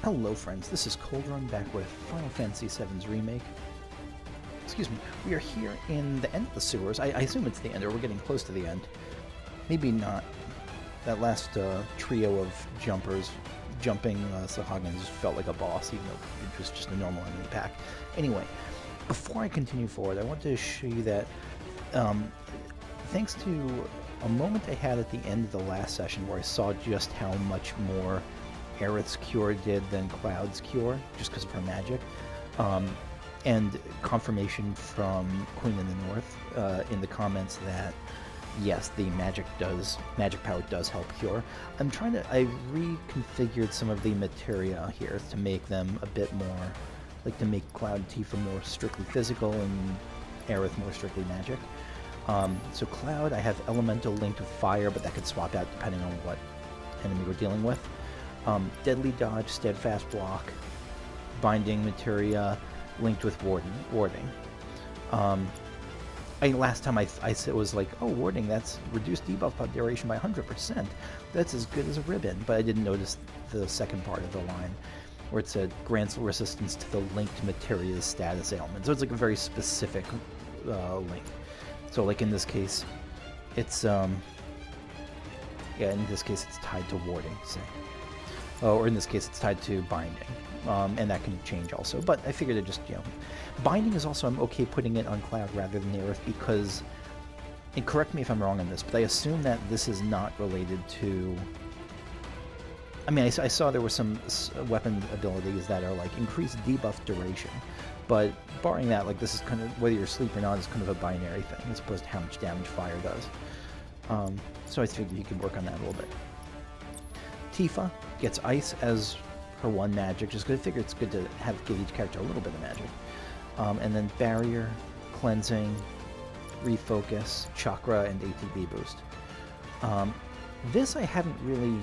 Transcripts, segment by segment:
Hello friends, this is Coldrun back with Final Fantasy VII's Remake. Excuse me, we are here in the end of the sewers. I assume it's the end, or we're getting close to the end. Maybe not. That last trio of jumpers jumping Sahagin just felt like a boss, even though it was just a normal enemy pack. Anyway, before I continue forward, I want to show you that thanks to a moment I had at the end of the last session where I saw just how much more Aerith's cure did than Cloud's cure, just because of her magic, and confirmation from Queen in the North in the comments that yes, the magic power does help cure. I reconfigured some of the materia here to make them a bit more, like to make Cloud and Tifa more strictly physical and Aerith more strictly magic. So Cloud, I have elemental linked with fire, but that could swap out depending on what enemy we're dealing with. Deadly dodge, steadfast block, binding materia, linked with warding. Last time I said it was like, oh, warding, that's reduced debuff duration by 100%. That's as good as a ribbon, but I didn't notice the second part of the line where it said grants resistance to the linked materia's status ailment. So it's like a very specific link. So like in this case, it's in this case it's tied to warding, say. Or in this case, it's tied to binding, and that can change also. But I figured it just, binding is also, I'm okay putting it on Cloud rather than Aerith because, and correct me if I'm wrong on this, but I assume that this is not related to, I mean, I saw there were some weapon abilities that are like increased debuff duration, but barring that, like this is kind of, whether you're asleep or not, is kind of a binary thing as opposed to how much damage fire does. So I figured you could work on that a little bit. Tifa gets ice as her one magic, just because I figure it's good to give each character a little bit of magic. And then barrier, cleansing, refocus, chakra, and ATB boost. This I haven't really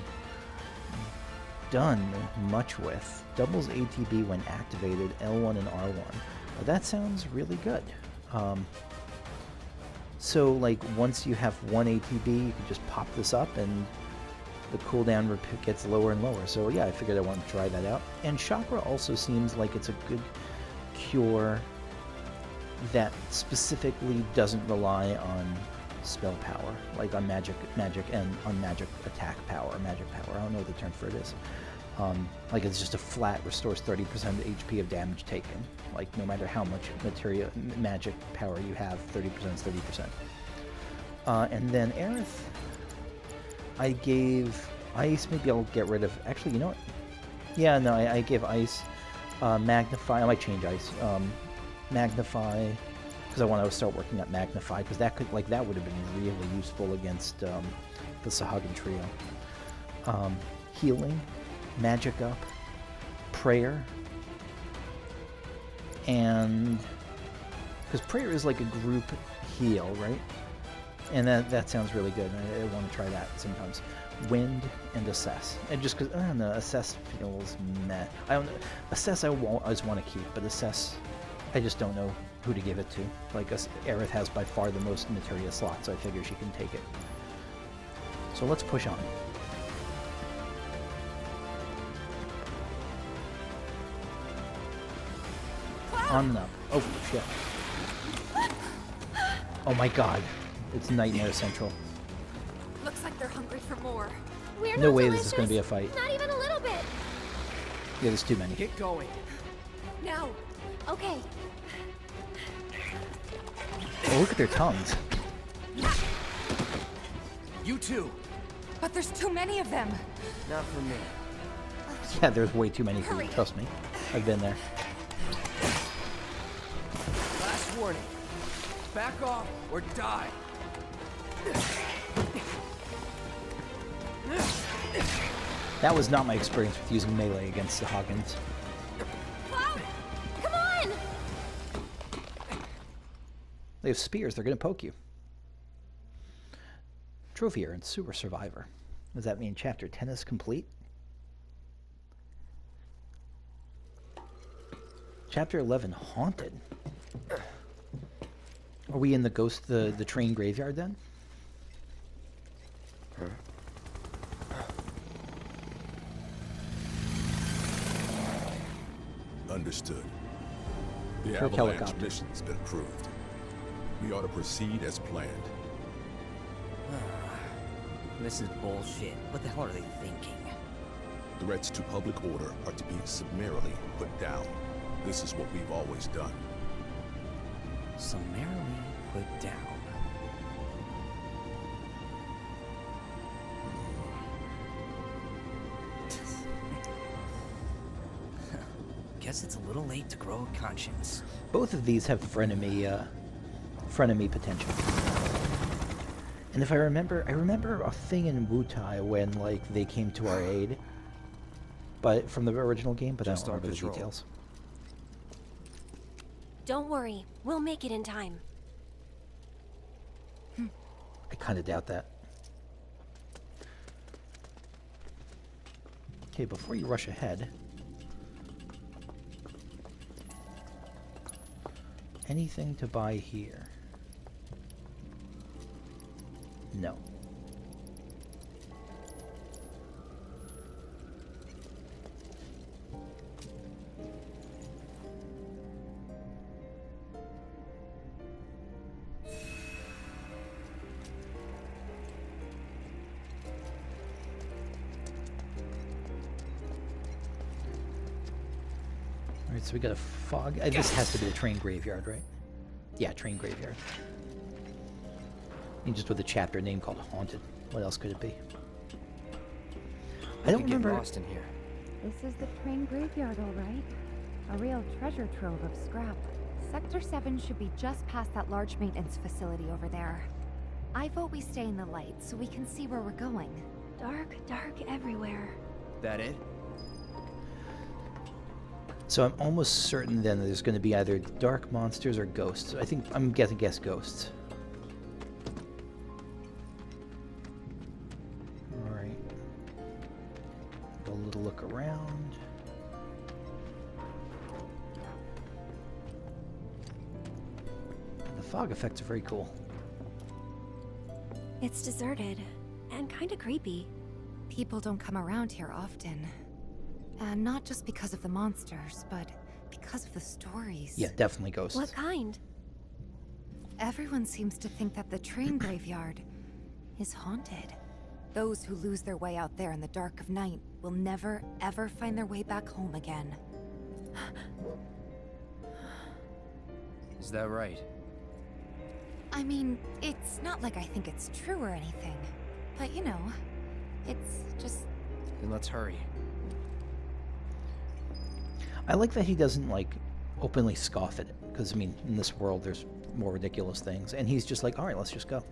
done much with. Doubles ATB when activated, L1 and R1. That sounds really good. So like once you have one ATB, you can just pop this up and the cooldown gets lower and lower. So yeah, I figured I wanted to try that out. And Chakra also seems like it's a good cure that specifically doesn't rely on spell power, like on magic and on magic attack power, magic power. I don't know what the term for it is. Like it's just a flat restores 30% HP of damage taken. Like no matter how much magic power you have, 30% is 30%. And then Aerith, I gave ice. Maybe I'll get rid of. Actually, you know what? Yeah, no, I gave ice. Magnify. I might change ice. Magnify, because I want to start working at magnify, because that could, like, that would have been really useful against the Sahagin trio. Healing, magic up, prayer, and because prayer is like a group heal, right? And that sounds really good. I want to try that sometimes. Wind and assess. And just because, I don't know, assess feels meh. I don't know. Assess I just want to keep, but assess, I just don't know who to give it to. Like, Aerith has by far the most materia slots, so I figure she can take it. So let's push on. On and up. Oh, shit. Oh my god. It's Nightmare Central. Looks like they're hungry for more. No way this is going to be a fight. Not even a little bit. Yeah, there's too many. Get going. Now. Okay. Oh, look at their tongues. You too. But there's too many of them. Not for me. Yeah, there's way too many for you. Trust me. I've been there. Last warning. Back off or die. That was not my experience with using melee against the Sahagins. Cloud! Come on! They have spears, they're going to poke you. Trophy and Sewer Survivor. Does that mean Chapter 10 is complete? Chapter 11, Haunted. Are we in the train graveyard then? Understood. The Kirk Avalanche helicopter. mission's been approved. We ought to proceed as planned. This is bullshit. What the hell are they thinking? Threats to public order are to be summarily put down. This is what we've always done. Summarily put down. Guess it's a little late to grow a conscience. Both of these have frenemy potential. And if I remember a thing in Wutai when like they came to our aid, but from the original game, but Just I don't our remember the patrol. details. Don't worry, we'll make it in time. I kind of doubt that. Okay, before you rush ahead, anything to buy here? No. Alright, so we got a fog. This has to be the train graveyard, right? Yeah, train graveyard. And just with a chapter name called Haunted. What else could it be? I don't Could get remember. lost in here. This is the train graveyard, all right. A real treasure trove of scrap. Sector 7 should be just past that large maintenance facility over there. I vote we stay in the light so we can see where we're going. Dark, dark everywhere. That it? So I'm almost certain then that there's going to be either dark monsters or ghosts. I think I'm going to guess ghosts. Alright. A little look around. The fog effects are very cool. It's deserted and kind of creepy. People don't come around here often. And not just because of the monsters, but because of the stories. Yeah, definitely ghosts. What kind? Everyone seems to think that the train graveyard is haunted. Those who lose their way out there in the dark of night will never, ever find their way back home again. Is that right? I mean, it's not like I think it's true or anything. But you know, it's just... Then let's hurry. I like that he doesn't, like, openly scoff at it. Because, I mean, in this world, there's more ridiculous things. And he's just like, alright, let's just go.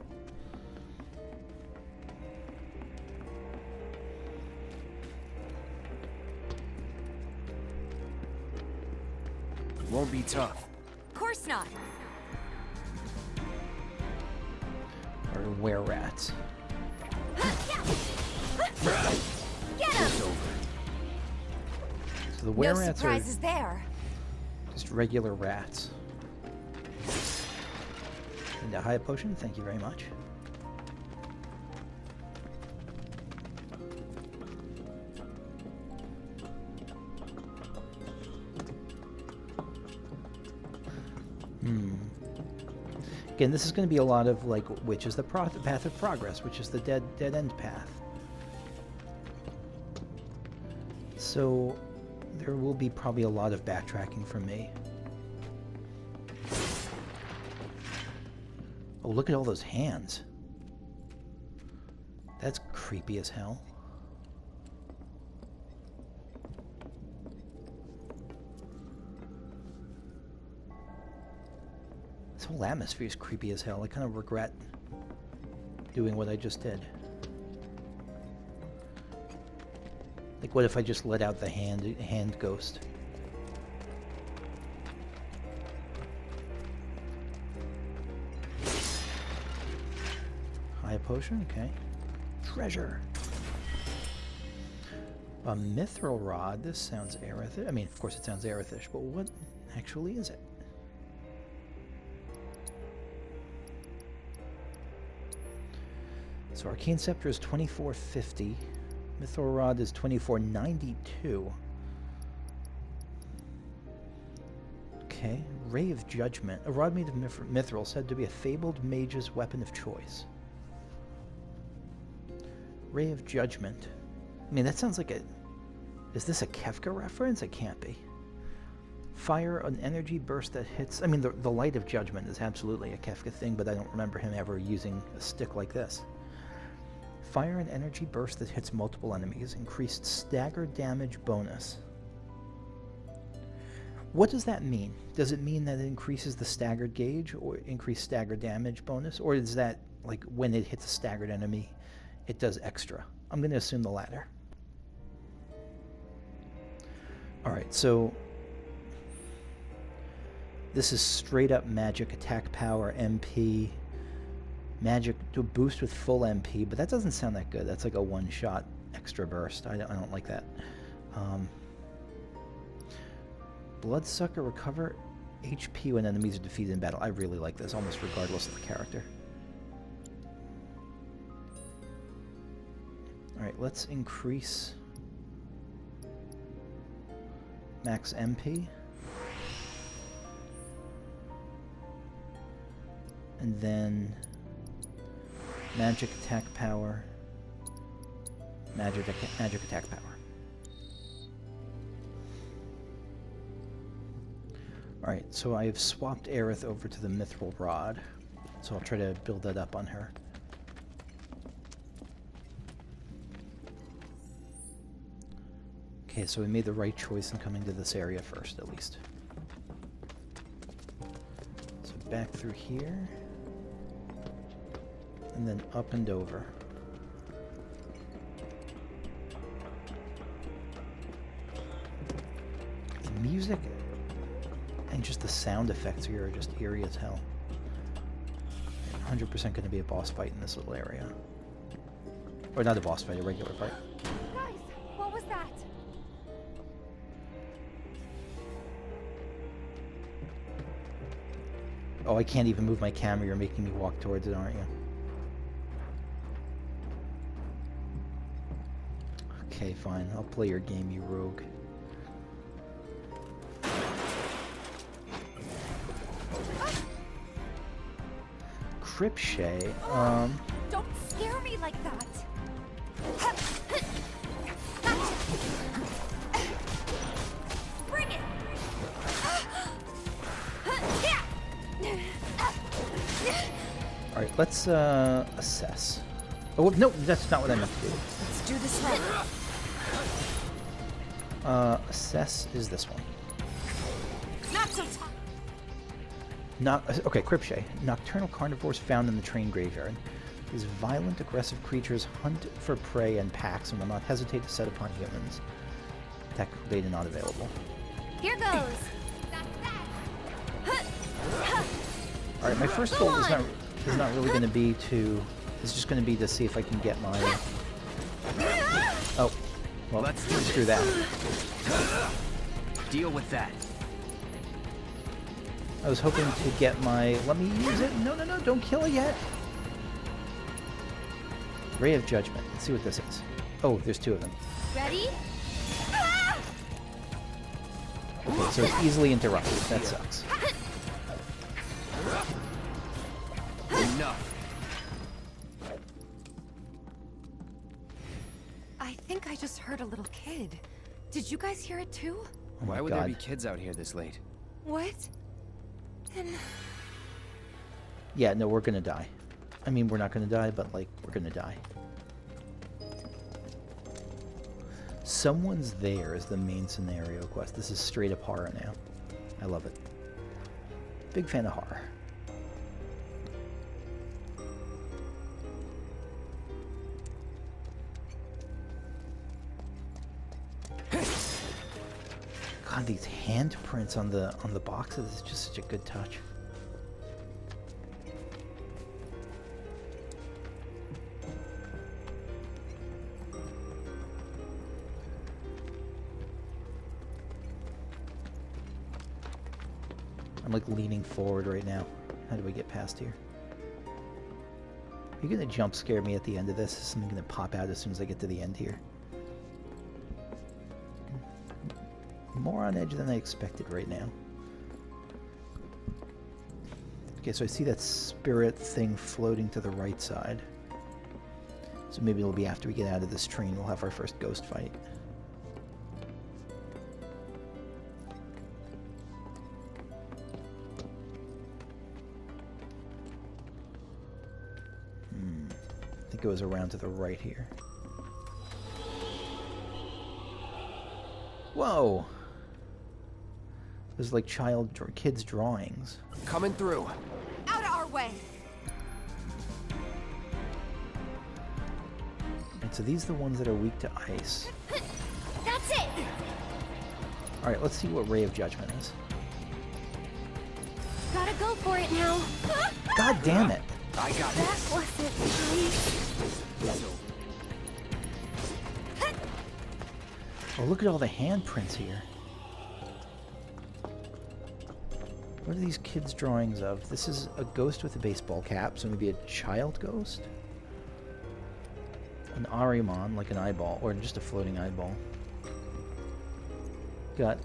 Won't be tough. Of course not! Or were-rats. Get him! It's over. So the No were-rats are surprises there! just regular rats. And a high potion, thank you very much. Again, this is going to be a lot of, like, which is the path of progress, which is the dead end path. So, there will be probably a lot of backtracking from me. Oh, look at all those hands. That's creepy as hell. This whole atmosphere is creepy as hell. I kind of regret doing what I just did. Like, what if I just let out the hand ghost? High potion, okay. Treasure. A mithril rod. This sounds Aerithish. I mean, of course it sounds Aerithish, but what actually is it? So Arcane Scepter is 2450. Mithril Rod is 2492. Okay. Ray of Judgment. A rod made of mithril, said to be a fabled mage's weapon of choice. Ray of Judgment. I mean, that sounds like a... Is this a Kefka reference? It can't be. Fire an energy burst that hits... I mean, the Light of Judgment is absolutely a Kefka thing, but I don't remember him ever using a stick like this. Fire an energy burst that hits multiple enemies. Increased stagger damage bonus. What does that mean? Does it mean that it increases the staggered gauge or increased stagger damage bonus? Or is that, like, when it hits a staggered enemy, it does extra? I'm going to assume the latter. Alright, so... This is straight up magic attack power, MP. Magic to boost with full MP, but that doesn't sound that good. That's like a one-shot extra burst. I don't like that. Bloodsucker, recover HP when enemies are defeated in battle. I really like this, almost regardless of the character. Alright, let's increase max MP. And then magic attack power, magic attack power. Alright, so I've swapped Aerith over to the Mithril Rod, so I'll try to build that up on her. Okay, so we made the right choice in coming to this area first, at least. So back through here, and then up and over. The music and just the sound effects here are just eerie as hell. 100% going to be a boss fight in this little area. Or not a boss fight, a regular fight. Guys, what was that? Oh, I can't even move my camera. You're making me walk towards it, aren't you? Okay, fine. I'll play your game, you rogue. Cripshay, Don't scare me like that! Bring it! Alright, let's assess. Oh, no, that's not what I meant to do. Let's do this right. Assess is this one. Not so tough. Okay, Cripshay. Nocturnal carnivores found in the train graveyard. These violent, aggressive creatures hunt for prey in packs and will not hesitate to set upon humans. Tactical data not available. Here goes. Alright, my first goal is not really going to be to... It's just going to be to see if I can get my... Oh. Well, Let's screw that. Deal with that. I was hoping to get my... Let me use it. No, don't kill it yet. Ray of Judgment. Let's see what this is. Oh, there's two of them. Ready? Okay, so it's easily interrupted. That sucks. Enough. I think I just heard a little kid. Did you guys hear it too? Oh my Why would God. there be kids out here this late? What? Then... Yeah, no, we're gonna die. I mean, we're not gonna die, but, like, we're gonna die. Someone's There is the main scenario quest. This is straight up horror now. I love it. Big fan of horror. God, these handprints on the boxes is just such a good touch. I'm like leaning forward right now. How do we get past here? Are you gonna jump scare me at the end of this? Is something gonna pop out as soon as I get to the end here? More on edge than I expected right now. Okay, so I see that spirit thing floating to the right side. So maybe it'll be after we get out of this train, we'll have our first ghost fight. I think it was around to the right here. Whoa! There's like kids' drawings. Coming through. Out of our way. Right, so these are the ones that are weak to ice. That's it. Alright, let's see what Ray of Judgment is. Gotta go for it now. God damn it! I got That this. wasn't nice. Oh, look at all the handprints here. What are these kids' drawings of? This is a ghost with a baseball cap, so maybe a child ghost? An Arimon, like an eyeball, or just a floating eyeball. Got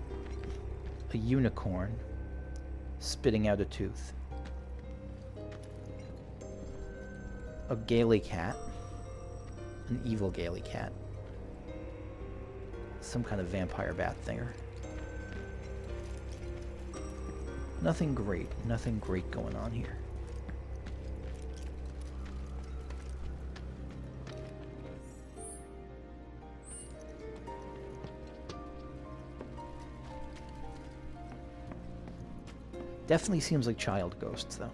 a unicorn spitting out a tooth. A Gaily cat. An evil Gaily cat. Some kind of vampire bat thinger. Nothing great going on here. Definitely seems like child ghosts, though.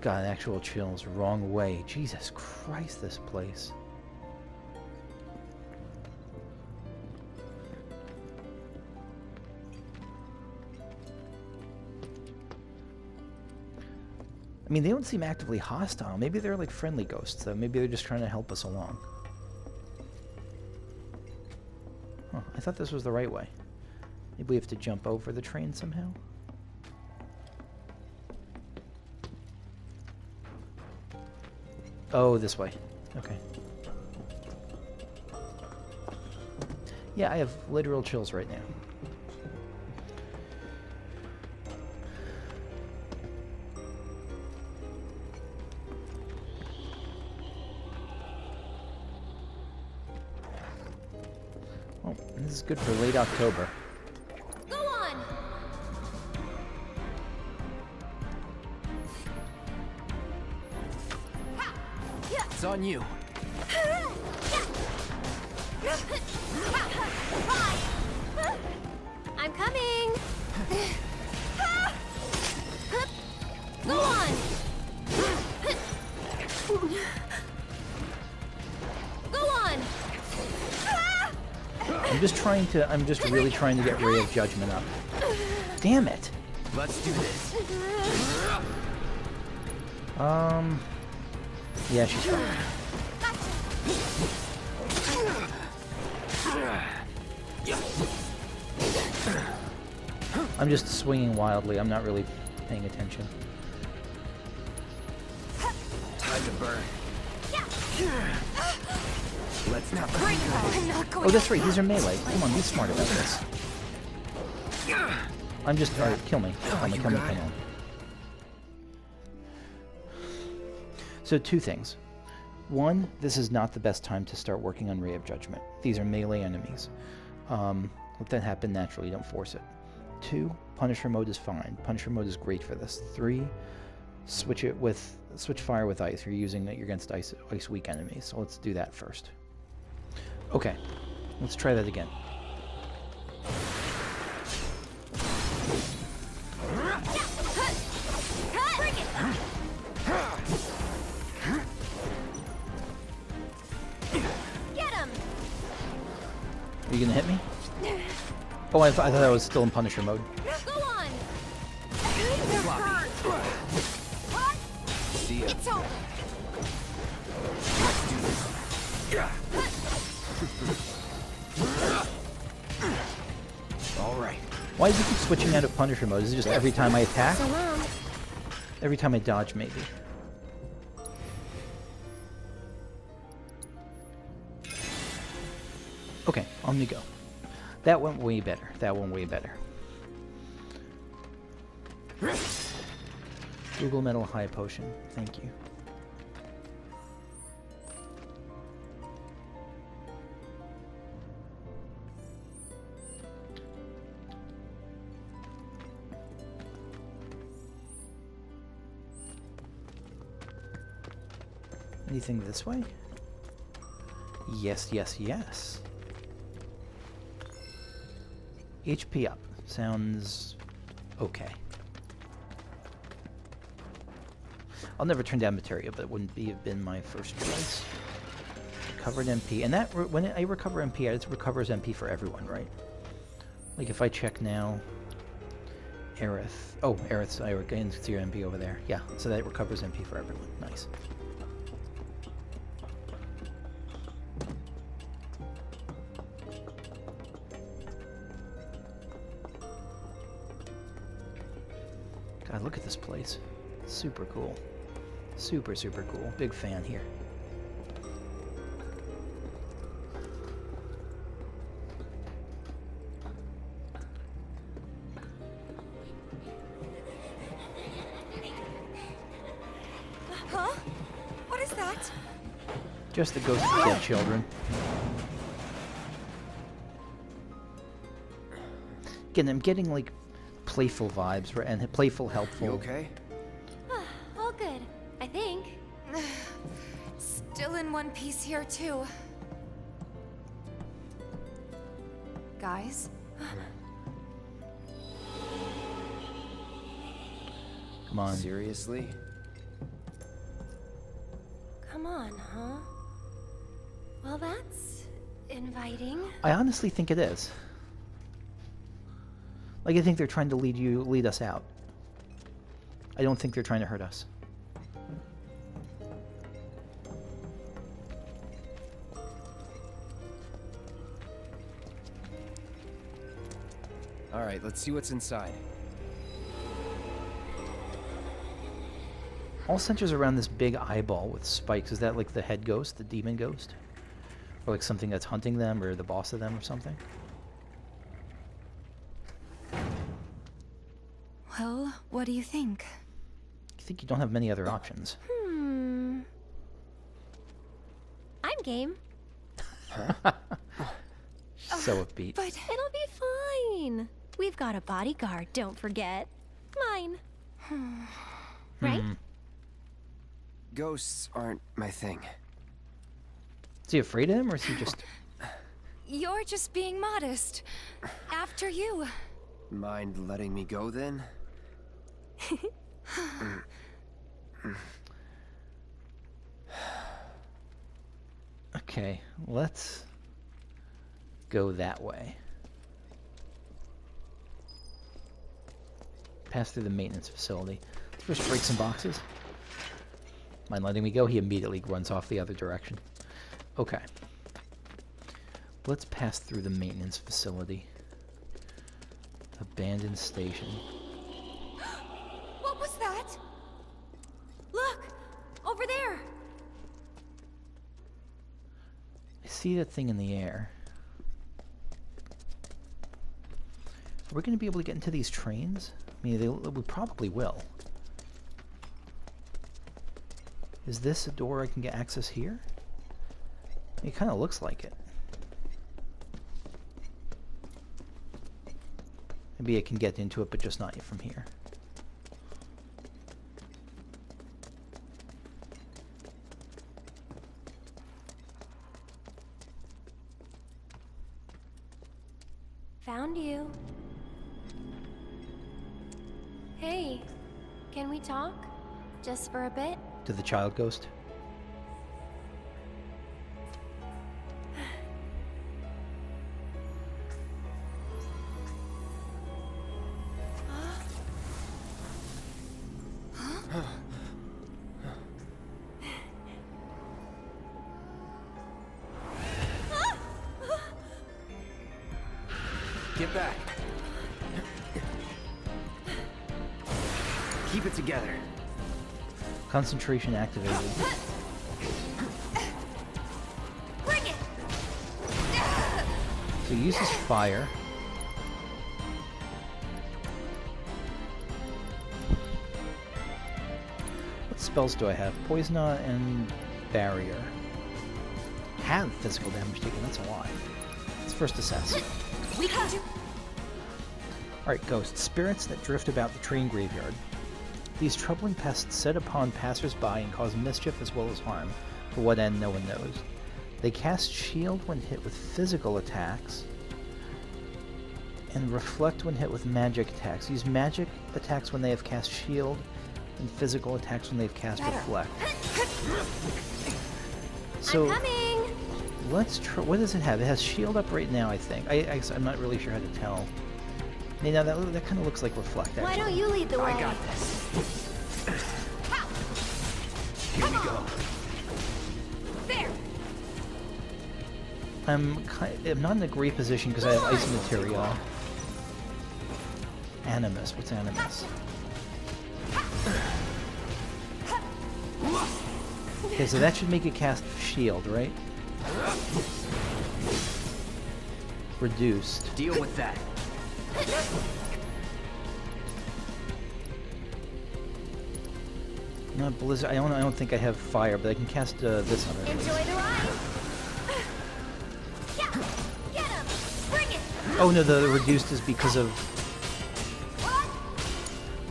God, actual chills. Wrong way. Jesus Christ, this place. I mean, they don't seem actively hostile. Maybe they're like friendly ghosts, though. Maybe they're just trying to help us along. Huh, I thought this was the right way. Maybe we have to jump over the train somehow? Oh, this way. Okay. Yeah, I have literal chills right now. Oh, this is good for late October. Go on. It's on you. I'm coming. Go on. Go on. I'm just really trying to get Ray of Judgment up. Damn it. Let's do this. Yeah, she's fine. I'm just swinging wildly. I'm not really paying attention. Time to burn. Let's not I'm not going. Oh, that's right. These are melee. Come on, be smart about this. I'm just... Alright, kill me. Kill me, kill me, kill me. So, two things. One, this is not the best time to start working on Ray of Judgment. These are melee enemies. Let that happen naturally, don't force it. Two, Punisher mode is fine. Punisher mode is great for this. Three, switch fire with ice. You're using that you're against ice weak enemies. So let's do that first. Okay, let's try that again. Get him. Are you gonna hit me? Oh, I thought I was still in Punisher mode. Go on. see ya. It's over. Let's do this. All right. Why does it keep switching out of Punisher mode? Is it just every time I attack? So long. Every time I dodge, maybe. Okay, on we go. That went way better. That went way better. Google Metal High Potion. Thank you. Anything this way? Yes, yes, yes. HP up. Sounds okay. I'll never turn down materia, but it wouldn't have been my first choice. Recovered MP. And that, when I recover MP, it recovers MP for everyone, right? Like if I check now, Aerith. Oh, Aerith's, I gained 0 MP over there. Yeah, so that recovers MP for everyone. Nice. God, look at this place. Super cool. Super, super cool. Big fan here. Huh? What is that? Just the ghost of dead children. Again, I'm getting like playful vibes, right? And playful, helpful. You okay? All good, I think. Still in one piece here, too. Guys? Come on. Seriously? Come on, huh? Well, that's inviting. I honestly think it is. Like, I think they're trying to lead us out. I don't think they're trying to hurt us. All right, let's see what's inside. All centers around this big eyeball with spikes. Is that like the head ghost, the demon ghost? Or like something that's hunting them, or the boss of them, or something? Well, what do you think? I think you don't have many other options. I'm game. So upbeat. But it'll be fine. We've got a bodyguard, don't forget. Mine. Right? Ghosts aren't my thing. Is he afraid of him, or is he just... You're just being modest. After you. Mind letting me go then? Okay, let's go that way. Pass through the maintenance facility. Let's first break some boxes. Mind letting me go? He immediately runs off the other direction. Okay. Let's pass through the maintenance facility. Abandoned station. What was that? Look! Over there! I see that thing in the air. Are we going to be able to get into these trains? I mean, we probably will. Is this a door I can get access here? It kind of looks like it. Maybe I can get into it, but just not from here. Found you. Hey, can we talk? Just for a bit? To the child ghost? Get back. Keep it together. Concentration activated. Bring it! So he uses fire. What spells do I have? Poisona and Barrier. Have physical damage taken, that's a lot. Let's first assess. We can do. Alright, ghosts. Spirits that drift about the train graveyard. These troubling pests set upon passers-by and cause mischief as well as harm. For what end, no one knows. They cast shield when hit with physical attacks, and reflect when hit with magic attacks. Use magic attacks when they have cast shield, and physical attacks when they've cast reflect. So, I'm coming. let's try. What does it have? It has shield up right now, I think. I'm not really sure how to tell. Hey, now that kind of looks like reflect. Actually. Why don't you lead the way? I got this. Here we go. There. I'm not in a great position because I have ice material. Animus. What's Animus? Okay, so that should make it cast shield, right? Reduced. Deal with that. Not blizzard. I don't think I have fire, but I can cast this on it. Enjoy the ride. Yeah. Get him. Bring it. Oh no, the reduced is because of.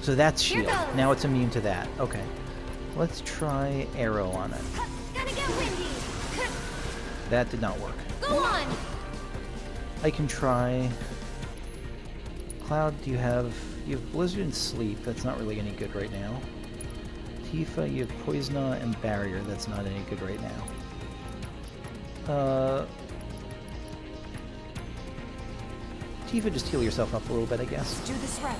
So that's Here shield. goes. Now it's immune to that. Okay. Let's try arrow on it. Gonna get windy. That did not work. Go on. I can try. Cloud, you have blizzard and sleep. That's not really any good right now. Tifa, you have Poisona and Barrier. That's not any good right now. Tifa, just heal yourself up a little bit, I guess. Do this right.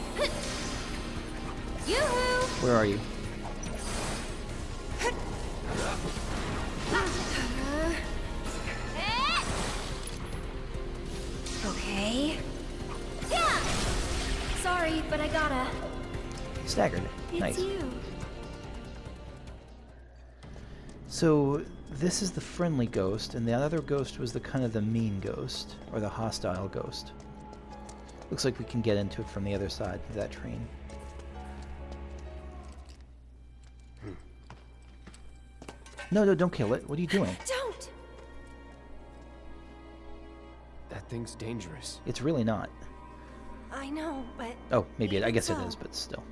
Yoo-hoo. Where are you? Okay. Yeah. Sorry, but I gotta. Staggered. It's Nice. you. So this is the friendly ghost, and the other ghost was the kind of the mean ghost, or the hostile ghost. Looks like we can get into it from the other side of that train. No, don't kill it. What are you doing? Don't. That thing's dangerous. It's really not. I know, but. Oh, maybe I guess it so. is, but still.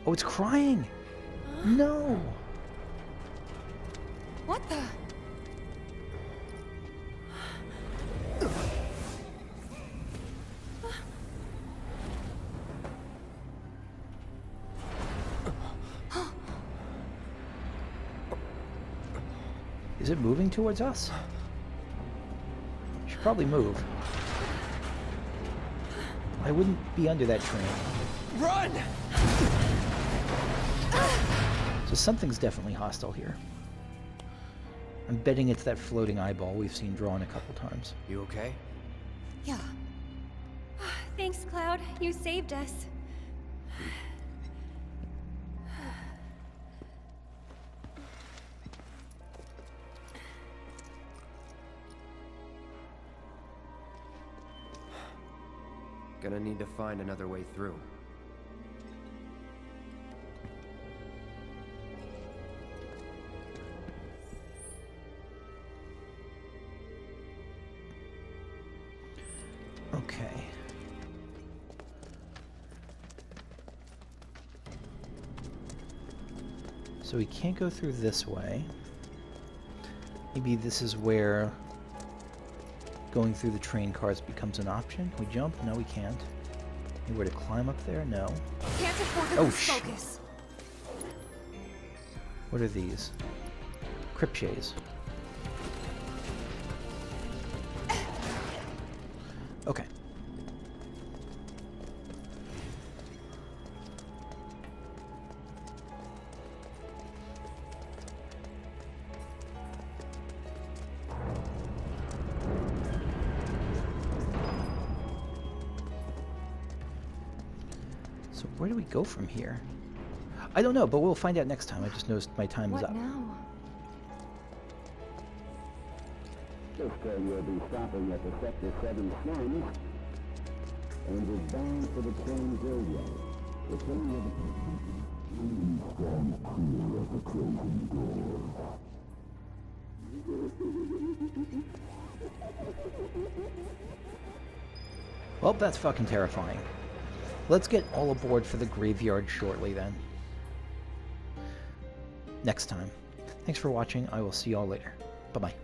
Oh, it's crying! No! What the? Is it moving towards us? Should probably move. I wouldn't be under that train. Run! So something's definitely hostile here. I'm betting it's that floating eyeball we've seen drawn a couple times. You okay? Yeah. Thanks, Cloud. You saved us. Gonna need to find another way through. Okay. So we can't go through this way. Maybe this is where going through the train cars becomes an option. Can we jump? No, we can't. Anywhere to climb up there? No. Can't afford to Oh, lose sh- focus. What are these? Cryptches. Okay. So where do we go from here? I don't know, but we'll find out next time. I just noticed my time is What up. now? This train will be stopping at the Sector 7 slums and is bound for the train graveyard. The train will stand clear of the closing door. Well, that's fucking terrifying. Let's get all aboard for the graveyard shortly then. Next time. Thanks for watching. I will see y'all later. Bye-bye.